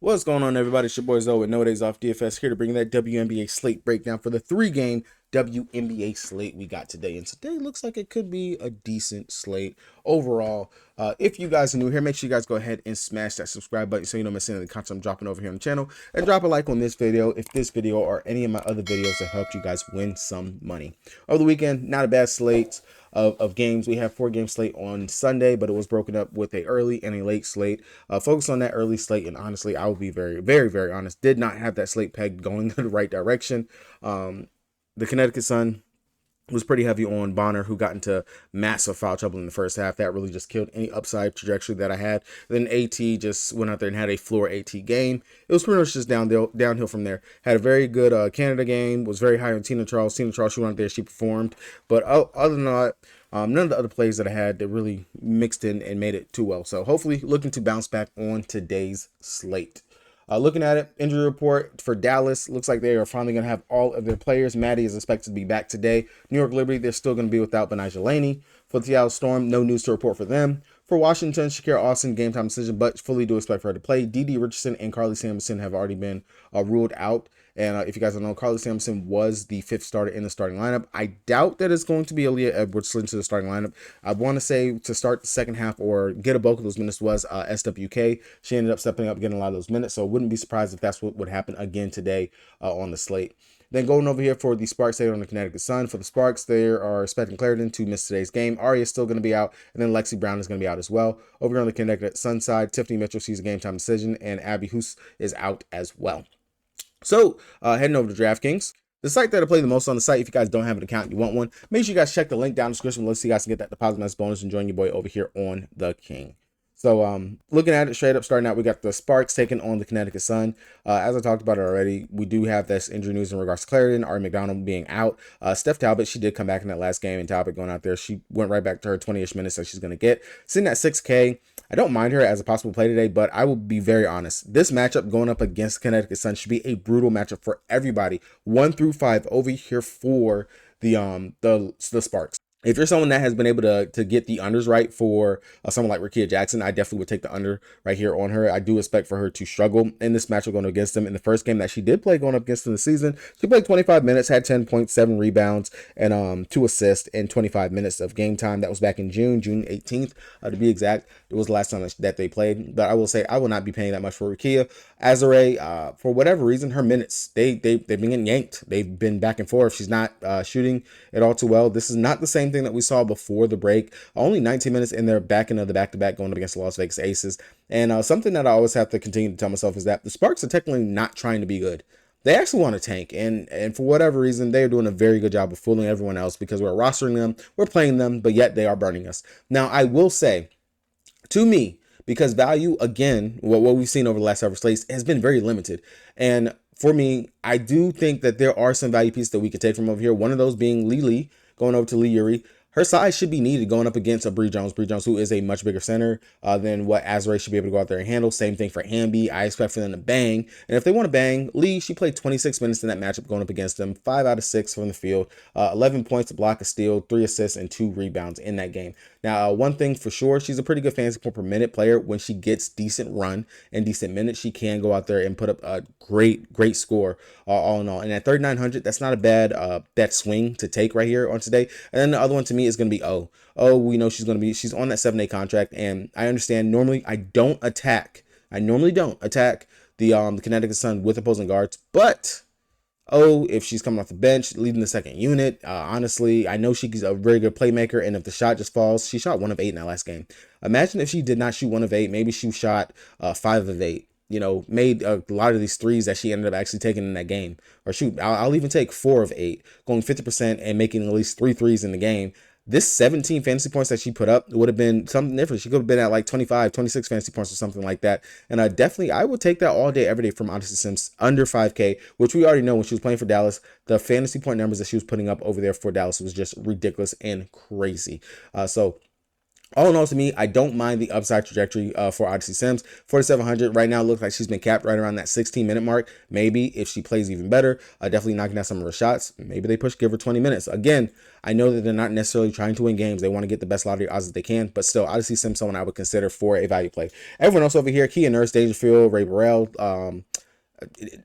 What's going on, everybody? It's your boy Zoe with Wnba Dfs here to bring that WNBA slate breakdown for the three-game WNBA slate we got today. And today looks like it could be a decent slate overall. If you guys are new here, make sure you guys go ahead and smash that subscribe button so you don't miss any of the content I'm dropping over here on the channel. And drop a like on this video if this video or any of my other videos have helped you guys win some money. Over the weekend, not a bad slate of games. We have 4-game slate on Sunday, but it was broken up with a early and a late slate. Focus on that early slate, and honestly, I will be very honest, did not have that slate pegged going in the right direction. The Connecticut Sun was pretty heavy on Bonner, who got into massive foul trouble in the first half. That really just killed any upside trajectory that I had. Then AT just went out there and had a floor AT game. It was pretty much just downhill from there. Had a very good Canada game, was very high on Tina Charles. Tina Charles, she went out there, she performed. But other than that, none of the other plays that I had that really mixed in and made it too well. So hopefully looking to bounce back on today's slate. Looking at it, injury report for Dallas, looks like they are finally going to have all of their players. Maddie is expected to be back today. New York Liberty, they're still going to be without Benijah Laney. For the Seattle Storm, no news to report for them. For Washington, Shakira Austin, game time decision, but fully do expect for her to play. Dee Richardson and Carly Sampson have already been ruled out. And if you guys don't know, Carly Sampson was the 5th starter in the starting lineup. I doubt that it's going to be Aaliyah Edwards slid into the starting lineup. I want to say to start the second half or get a bulk of those minutes was SWK. She ended up stepping up, getting a lot of those minutes. So I wouldn't be surprised if that's what would happen again today on the slate. Then going over here for the Sparks, they on the Connecticut Sun. For the Sparks, they are expecting Clarendon to miss today's game. Aria is still going to be out, and then Lexi Brown is going to be out as well. Over here on the Connecticut Sun side, Tiffany Mitchell, she's a game time decision, and Abby Hoos is out as well. So heading over to DraftKings, the site that I play the most on the site. If you guys don't have an account and you want one, make sure you guys check the link down in the description below so you guys can get that deposit nice bonus and join your boy over here on the King. So looking at it straight up, starting out, we got the Sparks taking on the Connecticut Sun. As I talked about it already, we do have this injury news in regards to Clarendon, Ari McDonald being out. Steph Talbot, she did come back in that last game, and Talbot going out there, she went right back to her 20-ish minutes that she's going to get. Sitting at 6K, I don't mind her as a possible play today, but I will be very honest. This matchup going up against Connecticut Sun should be a brutal matchup for everybody. 1 through 5 over here for the Sparks. If you're someone that has been able to get the unders right for someone like Rickea Jackson, I definitely would take the under right here on her. I do expect for her to struggle in this matchup going against them. In the first game that she did play going up against them this season, she played 25 minutes, had 10.7 rebounds, and 2 assists in 25 minutes of game time. That was back in June 18th, to be exact. It was the last time that they played. But I will say I will not be paying that much for Rickea. Azare, for whatever reason, her minutes, they've been getting yanked. They've been back and forth. She's not shooting it all too well. This is not the same thing that we saw before the break. Only 19 minutes in their back end of the back-to-back going up against the Las Vegas Aces. And something that I always have to continue to tell myself is that the Sparks are technically not trying to be good. They actually want to tank, and for whatever reason, they're doing a very good job of fooling everyone else because we're rostering them, we're playing them, but yet they are burning us. Now, I will say, to me, because value, again, what we've seen over the last several slates has been very limited. And for me, I do think that there are some value pieces that we could take from over here. One of those being Lee going over to Lee Yuri. Her size should be needed going up against a Bree Jones, who is a much bigger center than what Azare should be able to go out there and handle. Same thing for Hamby. I expect for them to bang. And if they want to bang, Lee, she played 26 minutes in that matchup going up against them. 5 out of 6 from the field. 11 points, a block, a steal, 3 assists, and 2 rebounds in that game. Now, one thing for sure, she's a pretty good fantasy point per minute player. When she gets decent run and decent minutes, she can go out there and put up a great score all in all. And at 3,900, that's not a bad swing to take right here on today. And then the other one to me is going to be O. We know she's on that 7-day contract, and I understand normally I normally don't attack the Connecticut Sun with opposing guards, but if she's coming off the bench, leading the second unit, honestly, I know she's a very good playmaker, and if the shot just falls, she shot 1 of 8 in that last game. Imagine if she did not shoot 1 of 8, maybe she shot 5 of 8. Made a lot of these threes that she ended up actually taking in that game. Or shoot, I'll even take 4 of 8, going 50% and making at least 3 threes in the game. This 17 fantasy points that she put up would have been something different. She could have been at like 25, 26 fantasy points or something like that. And definitely, I would take that all day, every day from Odyssey Sims under 5K, which we already know when she was playing for Dallas, the fantasy point numbers that she was putting up over there for Dallas was just ridiculous and crazy. So All in all, to me, I don't mind the upside trajectory for Odyssey Sims. 4,700 right now looks like she's been capped right around that 16-minute mark. Maybe if she plays even better, definitely knocking down some of her shots. Maybe they give her 20 minutes. Again, I know that they're not necessarily trying to win games. They want to get the best lottery odds that they can, but still, Odyssey Sims someone I would consider for a value play. Everyone else over here, Kia Nurse, Dangerfield, Ray Burrell,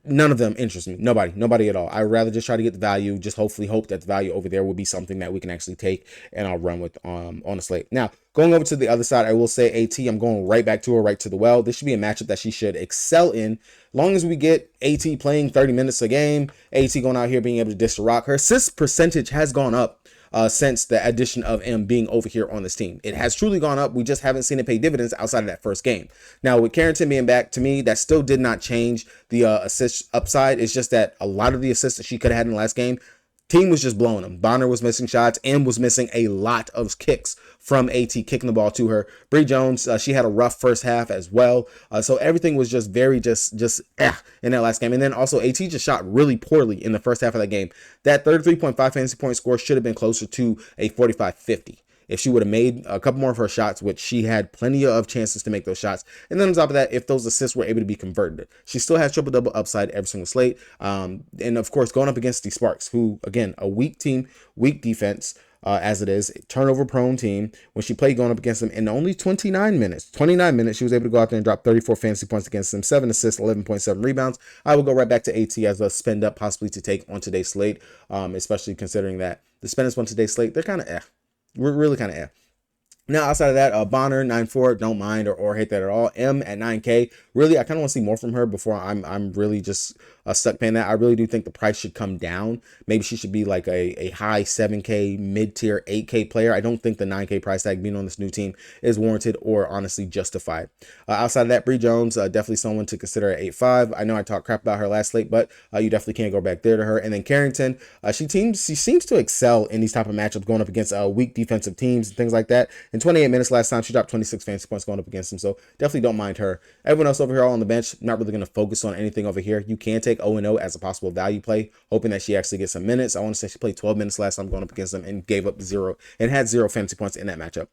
none of them interest me. Nobody at all. I'd rather just try to get the value, just hopefully hope that the value over there will be something that we can actually take and I'll run with on the slate. Now, going over to the other side, I will say AT, I'm going right back to her, right to the well. This should be a matchup that she should excel in. Long as we get AT playing 30 minutes a game, AT going out here being able to dish the rock. Her assist percentage has gone up since the addition of M being over here on this team. It has truly gone up. We just haven't seen it pay dividends outside of that first game. Now, with Carrington being back, to me, that still did not change the assist upside. It's just that a lot of the assists that she could have had in the last game, team was just blowing them. Bonner was missing shots and was missing a lot of kicks from AT kicking the ball to her. Bree Jones, she had a rough first half as well. So everything was just very in that last game. And then also AT just shot really poorly in the first half of that game. That 33.5 fantasy point score should have been closer to a 45-50. If she would have made a couple more of her shots, which she had plenty of chances to make those shots. And then on top of that, if those assists were able to be converted, she still has triple-double upside every single slate. And of course, going up against the Sparks, who, again, a weak team, weak defense, as it is, turnover-prone team. When she played going up against them in only 29 minutes, she was able to go out there and drop 34 fantasy points against them, 7 assists, 11.7 rebounds. I will go right back to AT as a spend up possibly to take on today's slate, especially considering that the spend on today's slate, they're kind of We're really kind of Now, outside of that, Bonner 9.4, don't mind or hate that at all. M at 9K, really, I kind of want to see more from her before I'm really just stuck paying that. I really do think the price should come down. Maybe she should be like a high 7K, mid-tier 8K player. I don't think the 9K price tag being on this new team is warranted or honestly justified. Outside of that, Bree Jones, definitely someone to consider at 8.5. I know I talked crap about her last slate, but you definitely can't go back there to her. And then Carrington, she seems to excel in these type of matchups going up against weak defensive teams and things like that. In 28 minutes last time, she dropped 26 fantasy points going up against them, so definitely don't mind her. Everyone else over here all on the bench, not really going to focus on anything over here. You can take O&O as a possible value play, hoping that she actually gets some minutes. I want to say she played 12 minutes last time going up against them and gave up had 0 fantasy points in that matchup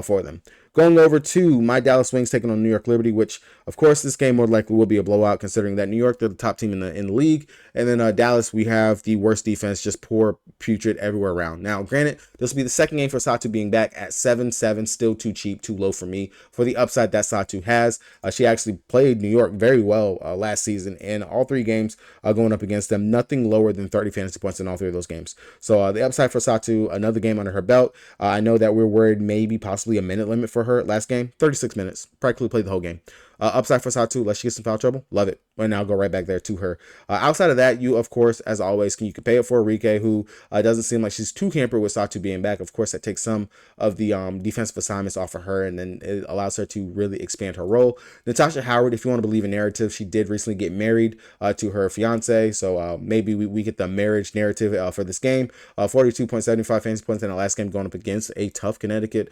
for them. Going over to my Dallas Wings taking on New York Liberty, which, of course, this game more likely will be a blowout considering that New York, they're the top team in the league. And then Dallas, we have the worst defense, just poor, putrid everywhere around. Now, granted, this will be the second game for Satu being back at 7-7, still too cheap, too low for me. For the upside that Satu has, she actually played New York very well last season in all 3 games going up against them. Nothing lower than 30 fantasy points in all 3 of those games. So the upside for Satu, another game under her belt. I know that we're worried maybe possibly a minute limit for her last game, 36 minutes, practically played the whole game. Upside for Satu, let she get some foul trouble, love it. And I'll go right back there to her. Outside of that, you, of course, as always, you can pay it for Enrique, who doesn't seem like she's too hampered with Satu being back. Of course, that takes some of the defensive assignments off of her, and then it allows her to really expand her role. Natasha Howard, if you want to believe in narrative, she did recently get married to her fiance, so maybe we get the marriage narrative for this game. 42.75 fantasy points in the last game going up against a tough Connecticut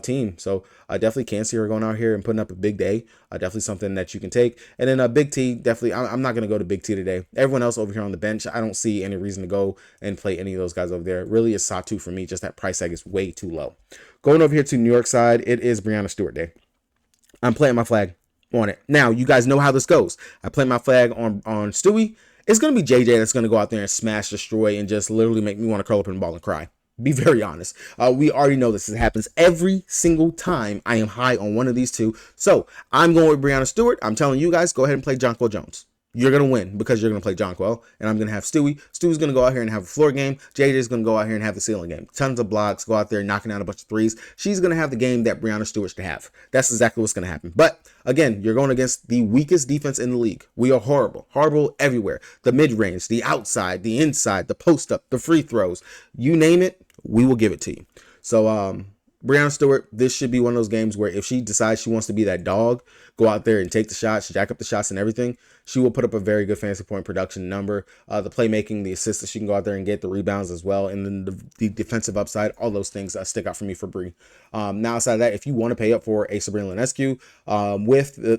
team. So I definitely can see her going out here and putting up a big day. Definitely something that you can take. And then Big T, definitely, I'm not going to go to Big T today. Everyone else over here on the bench, I don't see any reason to go and play any of those guys over there. Really, it's Satu for me. Just that price tag is way too low. Going over here to New York side, it is Breanna Stewart day. I'm planting my flag on it. Now, you guys know how this goes. I plant my flag on Stewie. It's going to be JJ that's going to go out there and smash, destroy, and just literally make me want to curl up in the ball and cry. Be very honest. We already know this. It happens every single time I am high on one of these two. So I'm going with Breanna Stewart. I'm telling you guys, go ahead and play Jonquel Jones. You're going to win because you're going to play Jonquel, and I'm going to have Stewie. Stewie's going to go out here and have a floor game. JJ's going to go out here and have the ceiling game. Tons of blocks, go out there knocking out a bunch of threes. She's going to have the game that Breanna Stewart should have. That's exactly what's going to happen. But again, you're going against the weakest defense in the league. We are horrible. Horrible everywhere. The mid-range, the outside, the inside, the post-up, the free throws. You name it, we will give it to you. So, Breanna Stewart, this should be one of those games where if she decides she wants to be that dog, go out there and take the shots, jack up the shots and everything, she will put up a very good fantasy point production number. The playmaking, the assists that she can go out there and get, the rebounds as well, and then the defensive upside, all those things stick out for me for Bree. Now, outside of that, if you want to pay up for a Sabrina Ionescu,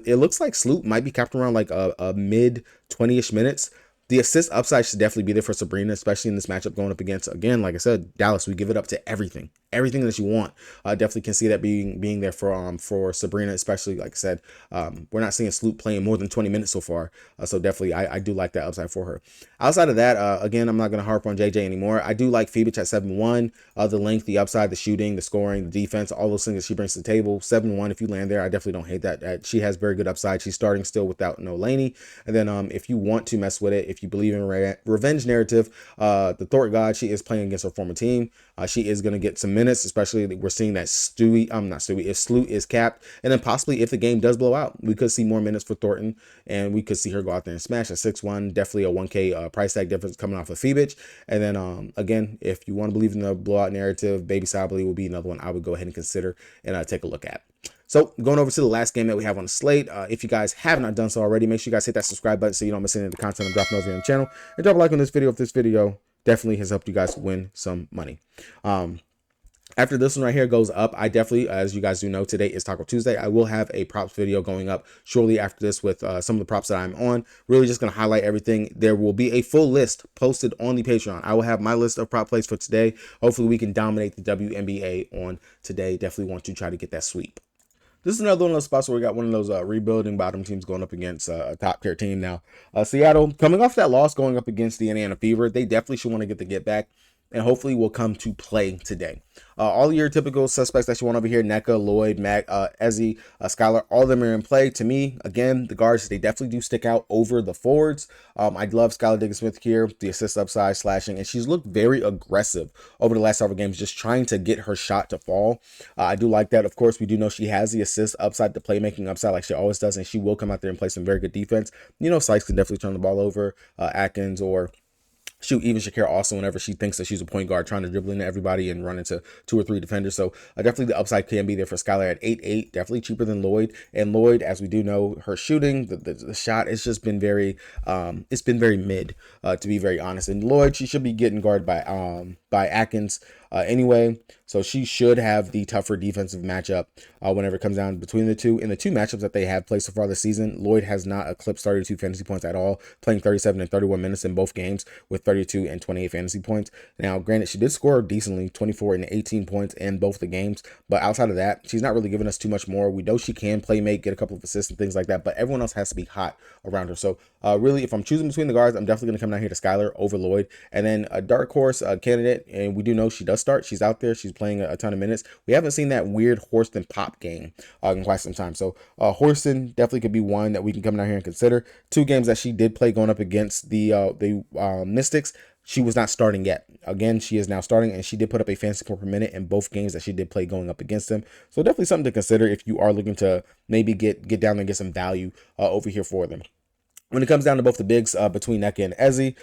it looks like Sloop might be capped around like a mid 20-ish minutes. The assist upside should definitely be there for Sabrina, especially in this matchup going up against, again, like I said, Dallas. We give it up to everything. everything that you want. Definitely can see that being there for Sabrina, especially like I said, we're not seeing Sloot playing more than 20 minutes so far. So definitely I do like that upside for her. Outside of that, again, I'm not going to harp on JJ anymore. I do like Phoebich at 7-1. The length, the upside, the shooting, the scoring, the defense, all those things that she brings to the table. 7-1, if you land there, I definitely don't hate that. She has very good upside. She's starting still without no Laney. And then if you want to mess with it, if you believe in revenge narrative, the Thor God, she is playing against her former team. She is going to get some minutes, especially we're seeing that if Sloot is capped, and then possibly if the game does blow out, we could see more minutes for Thornton, and we could see her go out there and smash at 6-1. Definitely a 1K price tag difference coming off of Phoebich. And then again, if you want to believe in the blowout narrative, Baby Sably will be another one I would go ahead and consider and take a look at. So going over to the last game that we have on the slate, if you guys have not done so already, make sure you guys hit that subscribe button so you don't miss any of the content I'm dropping over here on the channel, and drop a like on this video if this video definitely has helped you guys win some money. After this one right here goes up, I definitely, as you guys do know, today is Taco Tuesday. I will have a props video going up shortly after this with some of the props that I'm on. Really just going to highlight everything. There will be a full list posted on the Patreon. I will have my list of prop plays for today. Hopefully we can dominate the WNBA on today. Definitely want to try to get that sweep. This is another one of those spots where we got one of those rebuilding bottom teams going up against a top tier team now. Seattle, coming off that loss, going up against the Indiana Fever, they definitely should want to get the get back, and hopefully will come to play today. All your typical suspects that you want over here, Nneka, Lloyd, Mac, Ezzy, Skylar, all of them are in play. To me, again, the guards, they definitely do stick out over the forwards. I love Skylar Diggins-Smith here, the assist upside, slashing, and she's looked very aggressive over the last several games, just trying to get her shot to fall. I do like that. Of course, we do know she has the assist upside, the playmaking upside like she always does, and she will come out there and play some very good defense. You know, Sykes can definitely turn the ball over, Atkins, or shoot, even Shakira also, whenever she thinks that she's a point guard, trying to dribble into everybody and run into 2 or 3 defenders. So definitely the upside can be there for Skylar at 8-8, definitely cheaper than Lloyd. And Lloyd, as we do know, her shooting, the shot, it's just been very mid, to be very honest. And Lloyd, she should be getting guarded by Atkins anyway, so she should have the tougher defensive matchup whenever it comes down between the two. In the 2 matchups that they have played so far this season, Lloyd has not eclipsed 32 fantasy points at all, playing 37 and 31 minutes in both games with 32 and 28 fantasy points. Now, granted, she did score decently, 24 and 18 points in both the games, but outside of that, she's not really giving us too much more. We know she can play make, get a couple of assists and things like that, but everyone else has to be hot around her. So really, if I'm choosing between the guards, I'm definitely going to come down here to Skylar over Lloyd. And then a dark horse candidate, and we do know she does start. She's out there. She's playing a ton of minutes. We haven't seen that weird Horston pop game in quite some time. So Horston definitely could be one that we can come down here and consider. 2 games that she did play going up against the Mystics, she was not starting yet. Again, she is now starting, and she did put up a fantasy point per minute in both games that she did play going up against them. So definitely something to consider if you are looking to maybe get down there and get some value over here for them. When it comes down to both the bigs between Nneka and Ezzy,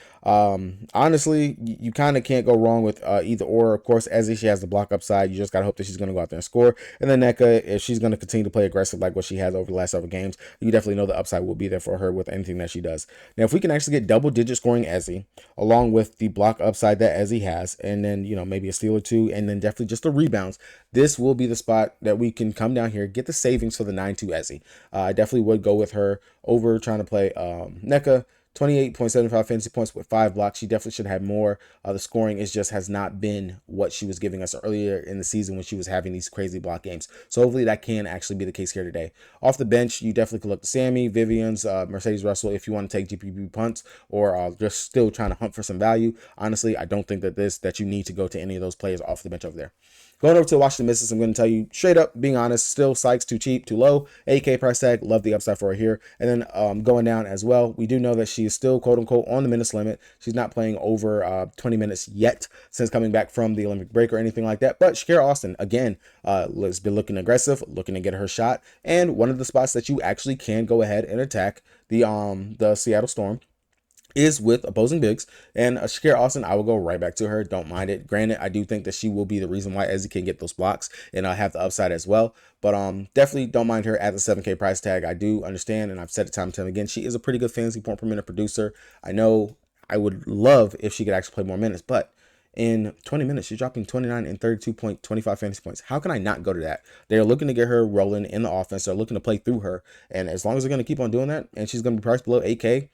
honestly, you kind of can't go wrong with either or. Of course, Ezzy, she has the block upside. You just got to hope that she's going to go out there and score. And then Nneka, if she's going to continue to play aggressive like what she has over the last several games, you definitely know the upside will be there for her with anything that she does. Now, if we can actually get double-digit scoring Ezzy, along with the block upside that Ezzy has, and then, you know, maybe a steal or 2, and then definitely just the rebounds, this will be the spot that we can come down here, get the savings for the 9-2 Ezzy. I definitely would go with her over trying to play Nneka. 28.75 fantasy points with 5 blocks. She definitely should have more. The scoring has not been what she was giving us earlier in the season when she was having these crazy block games. So hopefully that can actually be the case here today. Off the bench, you definitely could look to Sammy, Vivian's, Mercedes Russell if you want to take GPP punts or just still trying to hunt for some value. Honestly, I don't think that you need to go to any of those players off the bench over there. Going over to the Washington Mystics, I'm going to tell you straight up, being honest, still Sykes too cheap, too low. 8K price tag, love the upside for her here. And then going down as well, we do know that she is still quote unquote on the minutes limit. She's not playing over 20 minutes yet since coming back from the Olympic break or anything like that. But Shakira Austin, again, has been looking aggressive, looking to get her shot. And one of the spots that you actually can go ahead and attack the Seattle Storm is with opposing bigs, and Shakira Austin, I will go right back to her. Don't mind it. Granted, I do think that she will be the reason why Ezzy can get those blocks and have the upside as well. But definitely don't mind her at the 7K price tag. I do understand, and I've said it time and time again, she is a pretty good fantasy point per minute producer. I know I would love if she could actually play more minutes, but in 20 minutes, she's dropping 29 and 32.25 fantasy points. How can I not go to that? They're looking to get her rolling in the offense. They're looking to play through her. And as long as they're going to keep on doing that, and she's going to be priced below 8K,